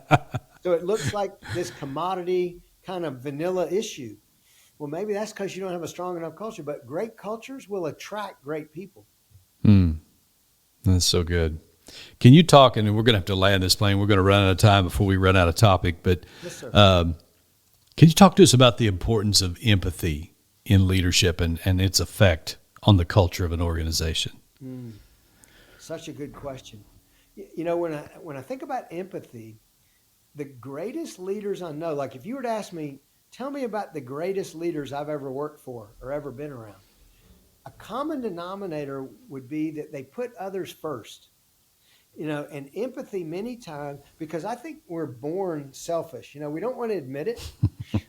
So it looks like this commodity kind of vanilla issue. Well, maybe that's because you don't have a strong enough culture, but great cultures will attract great people. Mm, that's so good. Can you talk? And we're going to have to land this plane. We're going to run out of time before we run out of topic. But Yes, sir. can you talk to us about the importance of empathy in leadership and its effect on the culture of an organization? Mm, such a good question. When I think about empathy, the greatest leaders I know, like if you were to ask me, tell me about the greatest leaders I've ever worked for or ever been around, a common denominator would be that they put others first. And empathy many times, because I think we're born selfish. We don't want to admit it,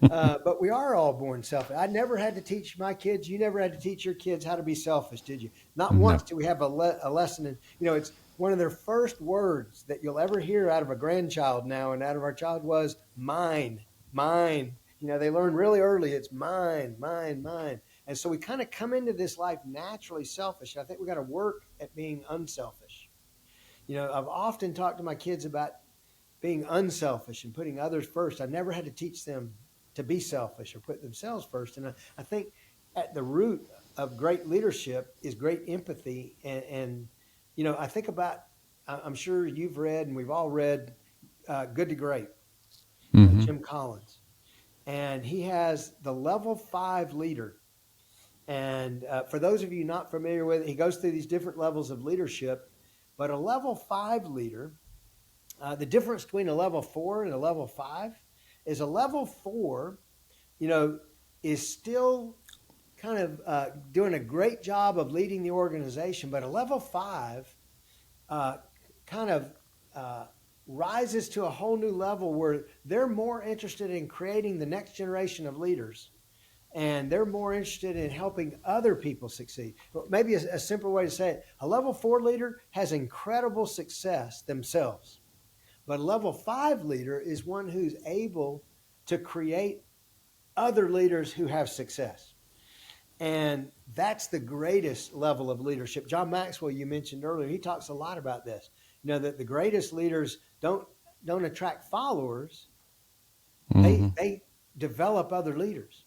but we are all born selfish. I never had to teach my kids. You never had to teach your kids how to be selfish, did you? Not No. once did we have a lesson. And, it's one of their first words that you'll ever hear out of a grandchild now and out of our child was mine, mine. They learn really early. It's mine, mine, mine. And so we kind of come into this life naturally selfish. I think we got to work at being unselfish. I've often talked to my kids about being unselfish and putting others first. I never had to teach them to be selfish or put themselves first. And I think at the root of great leadership is great empathy. And I think about, I'm sure you've read and we've all read Good to Great, Hmm. Jim Collins. And he has the level 5 leader. And for those of you not familiar with it, he goes through these different levels of leadership. But a level 5 leader, the difference between a level 4 and a level 5 is a level 4, is still kind of doing a great job of leading the organization. But a level 5 kind of rises to a whole new level where they're more interested in creating the next generation of leaders. And they're more interested in helping other people succeed. Maybe a simple way to say it, a level 4 leader has incredible success themselves, But a level 5 leader is one who's able to create other leaders who have success. And that's the greatest level of leadership. John Maxwell, you mentioned earlier, he talks a lot about this. That the greatest leaders don't attract followers. Mm-hmm. They develop other leaders.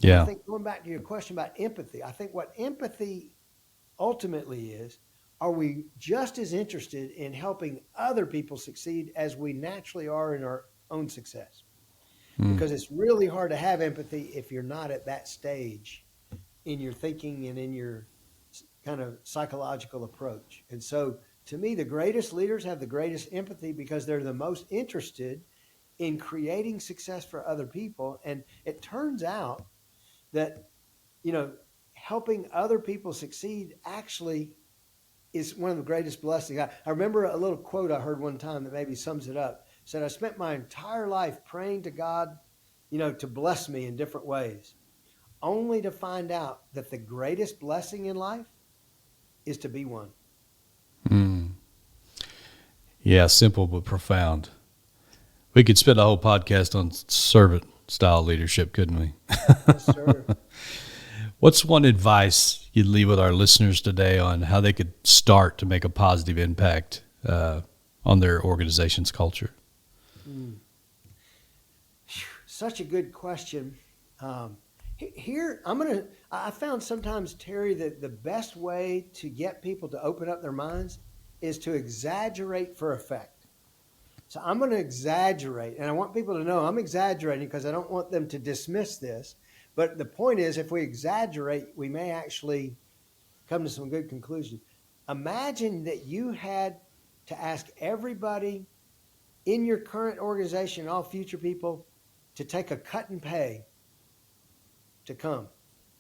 And I Yeah. think, going back to your question about empathy, I think what empathy ultimately is, are we just as interested in helping other people succeed as we naturally are in our own success? Because it's really hard to have empathy if you're not at that stage in your thinking and in your kind of psychological approach. And so, to me, the greatest leaders have the greatest empathy because they're the most interested in creating success for other people. And it turns out that, helping other people succeed actually is one of the greatest blessings. I remember a little quote I heard one time that maybe sums it up. It said, I spent my entire life praying to God, to bless me in different ways, only to find out that the greatest blessing in life is to be one. Yeah, simple but profound. We could spend a whole podcast on servant style leadership, couldn't we? Yes, sir. What's one advice you'd leave with our listeners today on how they could start to make a positive impact on their organization's culture? Such a good question. Here, I found sometimes, Terry, that the best way to get people to open up their minds is to exaggerate for effect. So I'm going to exaggerate, and I want people to know I'm exaggerating because I don't want them to dismiss this. But the point is, if we exaggerate, we may actually come to some good conclusions. Imagine that you had to ask everybody in your current organization, all future people, to take a cut and pay to come,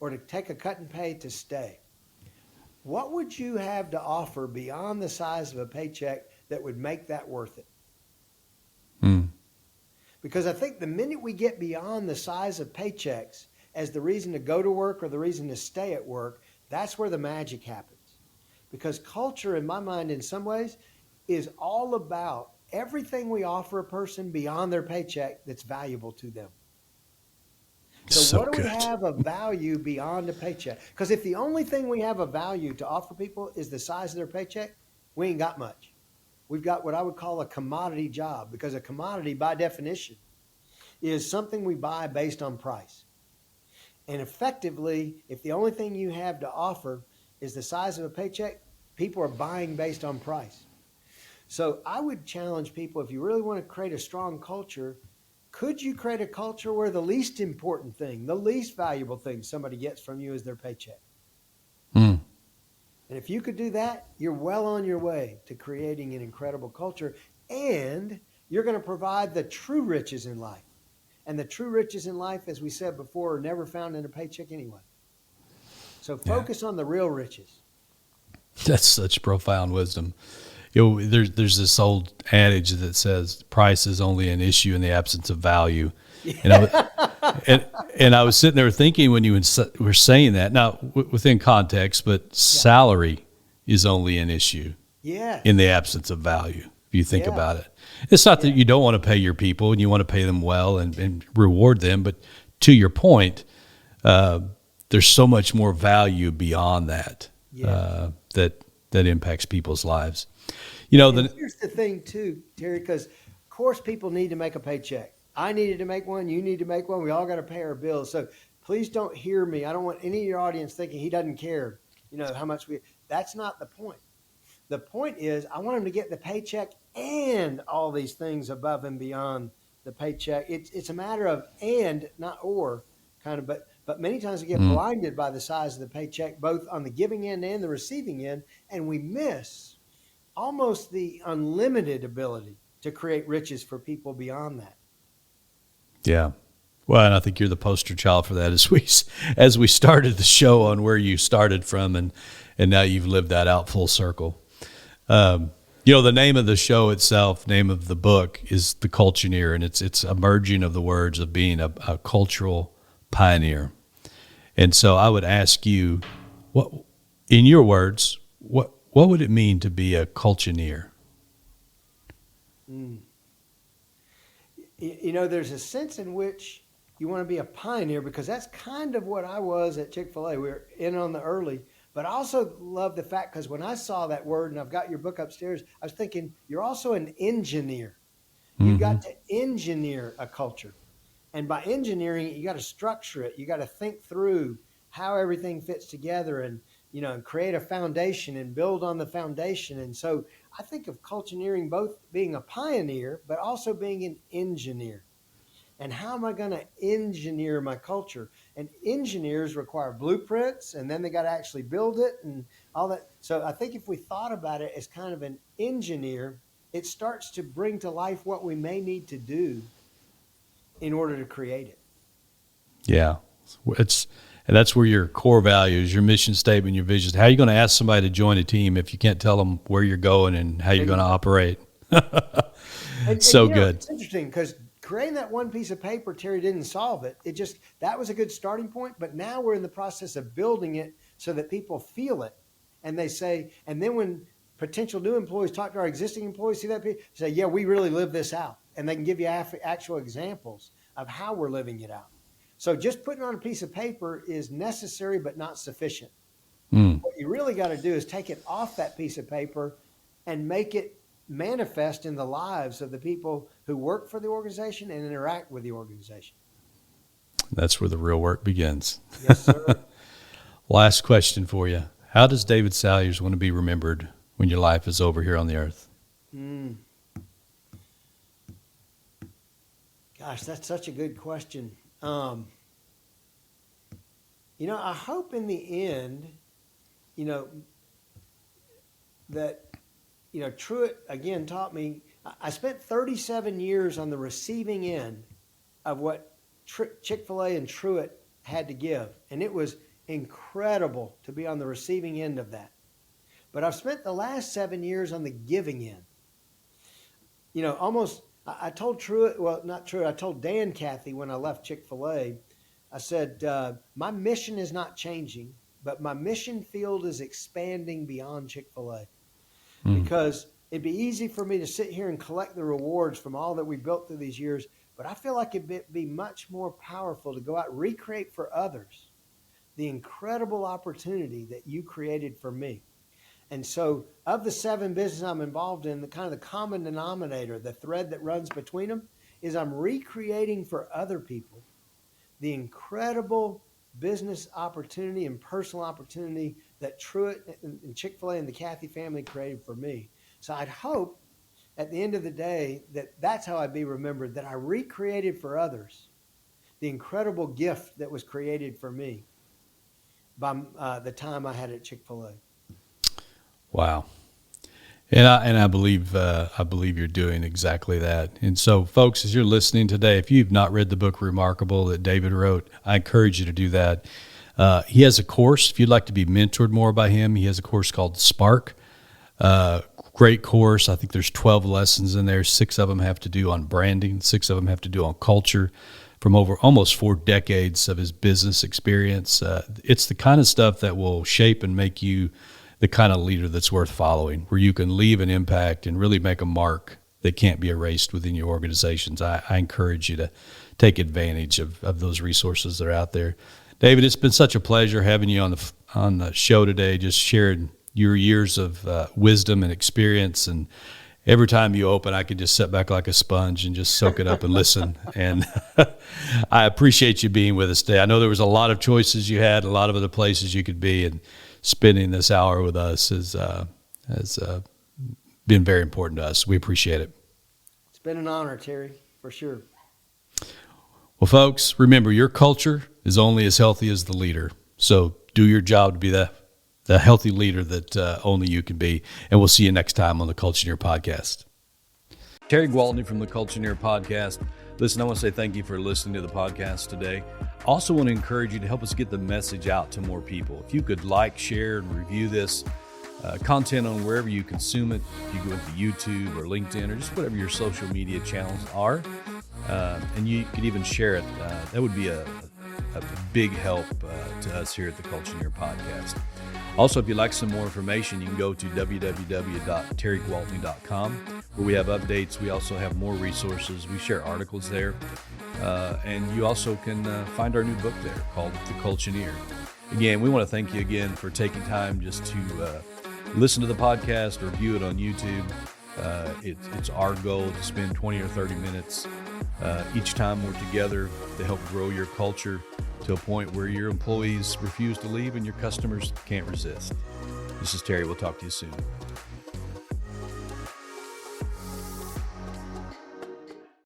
or to take a cut and pay to stay. What would you have to offer beyond the size of a paycheck that would make that worth it? Because I think the minute we get beyond the size of paychecks as the reason to go to work or the reason to stay at work, that's where the magic happens. Because culture, in my mind, in some ways, is all about everything we offer a person beyond their paycheck that's valuable to them. So what do we have of value beyond a paycheck? Because if the only thing we have of value to offer people is the size of their paycheck, we ain't got much. We've got what I would call a commodity job, because a commodity, by definition, is something we buy based on price. And effectively, if the only thing you have to offer is the size of a paycheck, people are buying based on price. So I would challenge people, if you really want to create a strong culture, could you create a culture where the least important thing, the least valuable thing somebody gets from you is their paycheck? And if you could do that, you're well on your way to creating an incredible culture, and you're going to provide the true riches in life. And the true riches in life, as we said before, are never found in a paycheck anyway. So focus on the real riches. That's such profound wisdom. There's this old adage that says price is only an issue in the absence of value. Yeah. And I was sitting there thinking when you were saying that, now within context, but salary is only an issue in the absence of value, if you think about it. It's not that you don't want to pay your people and you want to pay them well and reward them, but to your point, there's so much more value beyond that that impacts people's lives. Here's the thing too, Terry, because of course people need to make a paycheck. I needed to make one. You need to make one. We all got to pay our bills. So please don't hear me. I don't want any of your audience thinking he doesn't care, how much that's not the point. The point is I want him to get the paycheck and all these things above and beyond the paycheck. It's a matter of and, not or, kind of, but many times we get blinded by the size of the paycheck, both on the giving end and the receiving end, and we miss almost the unlimited ability to create riches for people beyond that. Yeah. Well, and I think you're the poster child for that as we started the show on where you started from, and now you've lived that out full circle. The name of the show itself, name of the book is The Culture-neer, and it's a merging of the words of being a cultural pioneer. And so I would ask you, what, in your words, what would it mean to be a culture-neer? There's a sense in which you want to be a pioneer, because that's kind of what I was at Chick-fil-A. We were in on the early, but I also love the fact, because when I saw that word, and I've got your book upstairs, I was thinking you're also an engineer. You Mm-hmm. got to engineer a culture. And by engineering it, you got to structure it. You got to think through how everything fits together, and create a foundation and build on the foundation. And so I think of culture-neering both being a pioneer, but also being an engineer. And how am I going to engineer my culture? And engineers require blueprints, and then they got to actually build it and all that. So I think if we thought about it as kind of an engineer, it starts to bring to life what we may need to do in order to create it. Yeah, and that's where your core values, your mission statement, your vision. How are you going to ask somebody to join a team if you can't tell them where you're going and how you're going to operate? So good. It's interesting because creating that one piece of paper, Terry, didn't solve it. That was a good starting point, but now we're in the process of building it so that people feel it. And they say, and then when potential new employees talk to our existing employees, see that, say, yeah, we really live this out. And they can give you actual examples of how we're living it out. So just putting on a piece of paper is necessary, but not sufficient. What you really got to do is take it off that piece of paper and make it manifest in the lives of the people who work for the organization and interact with the organization. That's where the real work begins. Yes, sir. Last question for you. How does David Salyers want to be remembered when your life is over here on the earth? Gosh, that's such a good question. I hope in the end, that, Truett again taught me. I spent 37 years on the receiving end of what Chick-fil-A and Truett had to give. And it was incredible to be on the receiving end of that. But I've spent the last 7 years on the giving end. I told Truett, well, not Truett, I told Dan Cathy when I left Chick-fil-A, I said, my mission is not changing, but my mission field is expanding beyond Chick-fil-A. Because it'd be easy for me to sit here and collect the rewards from all that we built through these years, but I feel like it'd be much more powerful to go out and recreate for others the incredible opportunity that you created for me. And so of the 7 businesses I'm involved in, the kind of the common denominator, the thread that runs between them, is I'm recreating for other people the incredible business opportunity and personal opportunity that Truett and Chick-fil-A and the Cathy family created for me. So I'd hope at the end of the day that that's how I'd be remembered, that I recreated for others the incredible gift that was created for me by the time I had at Chick-fil-A. Wow. And I believe you're doing exactly that. And so, folks, as you're listening today, if you've not read the book Remarkable that David wrote, I encourage you to do that. He has a course. If you'd like to be mentored more by him, he has a course called Spark. Great course. I think there's 12 lessons in there. 6 of them have to do on branding. 6 of them have to do on culture. From over almost 4 decades of his business experience, it's the kind of stuff that will shape and make you the kind of leader that's worth following, where you can leave an impact and really make a mark that can't be erased within your organizations. I encourage you to take advantage of those resources that are out there. David, it's been such a pleasure having you on the show today, just sharing your years of wisdom and experience. And every time you open, I can just sit back like a sponge and just soak it up and listen. And I appreciate you being with us today. I know there was a lot of choices you had, a lot of other places you could be, and spending this hour with us has been very important to us. We appreciate it. It's been an honor, Terry, for sure. Well, folks, remember, your culture is only as healthy as the leader. So do your job to be the healthy leader that only you can be. And we'll see you next time on the Culture-neer podcast. Terry Gwaltney from the Culture-neer podcast. Listen, I want to say thank you for listening to the podcast today. I also want to encourage you to help us get the message out to more people. If you could like, share, and review this content on wherever you consume it, if you go into YouTube or LinkedIn or just whatever your social media channels are, and you could even share it, that would be a big help to us here at the Culture-neer podcast. Also, if you'd like some more information, you can go to www.terrygwaltney.com, where we have updates. We also have more resources. We share articles there. And you also can find our new book there called The Culture-neer. Again, we want to thank you again for taking time just to listen to the podcast or view it on YouTube. It's our goal to spend 20 or 30 minutes each time we're together to help grow your culture to a point where your employees refuse to leave and your customers can't resist. This is Terry. We'll talk to you soon.